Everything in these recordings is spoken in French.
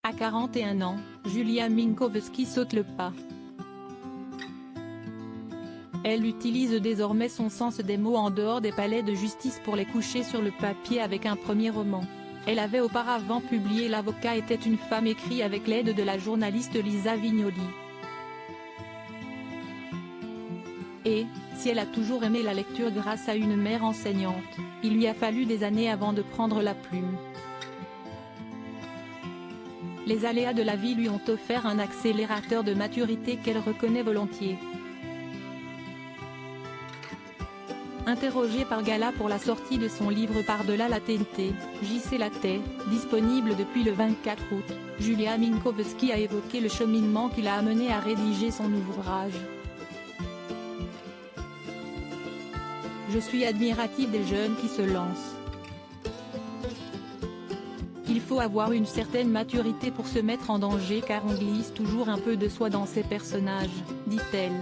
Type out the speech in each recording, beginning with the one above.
À 41 ans, Julia Minkowski saute le pas. Elle utilise désormais son sens des mots en dehors des palais de justice pour les coucher sur le papier avec un premier roman. Elle avait auparavant publié L'avocat était une femme écrit avec l'aide de la journaliste Lisa Vignoli. Et, si elle a toujours aimé la lecture grâce à une mère enseignante, il lui a fallu des années avant de prendre la plume. Les aléas de la vie lui ont offert un accélérateur de maturité qu'elle reconnaît volontiers. Interrogée par Gala pour la sortie de son livre Par-delà la TNT, J.C. Lattès, disponible depuis le 24 août, Julia Minkowski a évoqué le cheminement qui l'a amenée à rédiger son ouvrage. Je suis admirative des jeunes qui se lancent. Il faut avoir une certaine maturité pour se mettre en danger car on glisse toujours un peu de soi dans ses personnages, dit-elle.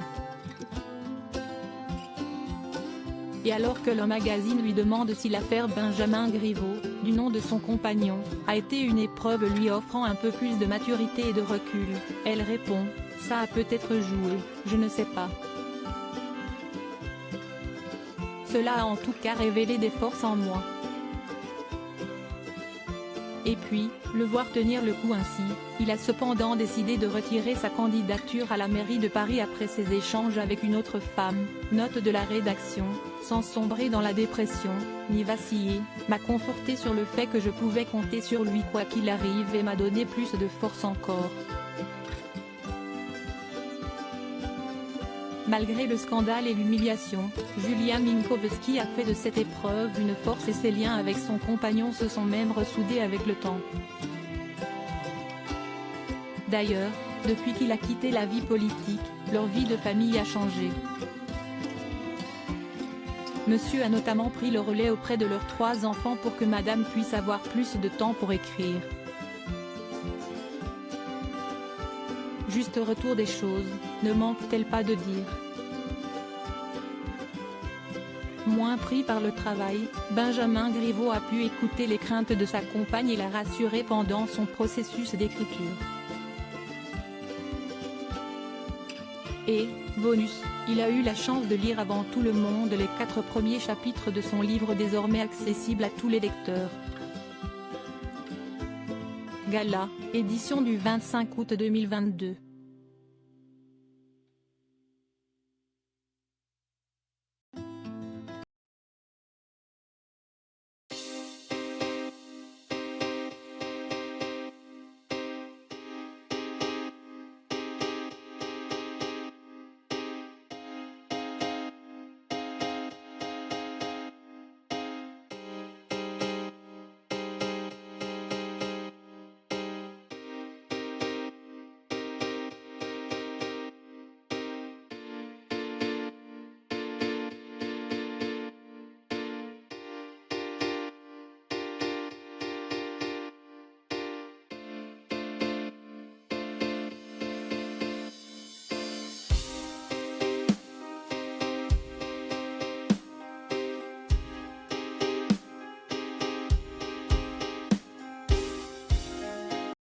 Et alors que le magazine lui demande si l'affaire Benjamin Griveaux, du nom de son compagnon, a été une épreuve lui offrant un peu plus de maturité et de recul, elle répond « Ça a peut-être joué, je ne sais pas. Cela a en tout cas révélé des forces en moi. » Et puis, le voir tenir le coup ainsi, il a cependant décidé de retirer sa candidature à la mairie de Paris après ses échanges avec une autre femme, note de la rédaction, sans sombrer dans la dépression, ni vaciller, m'a conforté sur le fait que je pouvais compter sur lui quoi qu'il arrive et m'a donné plus de force encore. Malgré le scandale et l'humiliation, Julia Minkowski a fait de cette épreuve une force et ses liens avec son compagnon se sont même ressoudés avec le temps. D'ailleurs, depuis qu'il a quitté la vie politique, leur vie de famille a changé. Monsieur a notamment pris le relais auprès de leurs 3 enfants pour que Madame puisse avoir plus de temps pour écrire. Juste retour des choses, ne manque-t-elle pas de dire. Moins pris par le travail, Benjamin Griveaux a pu écouter les craintes de sa compagne et la rassurer pendant son processus d'écriture. Et, bonus, il a eu la chance de lire avant tout le monde les 4 premiers chapitres de son livre désormais accessible à tous les lecteurs. Gala, édition du 25 août 2022.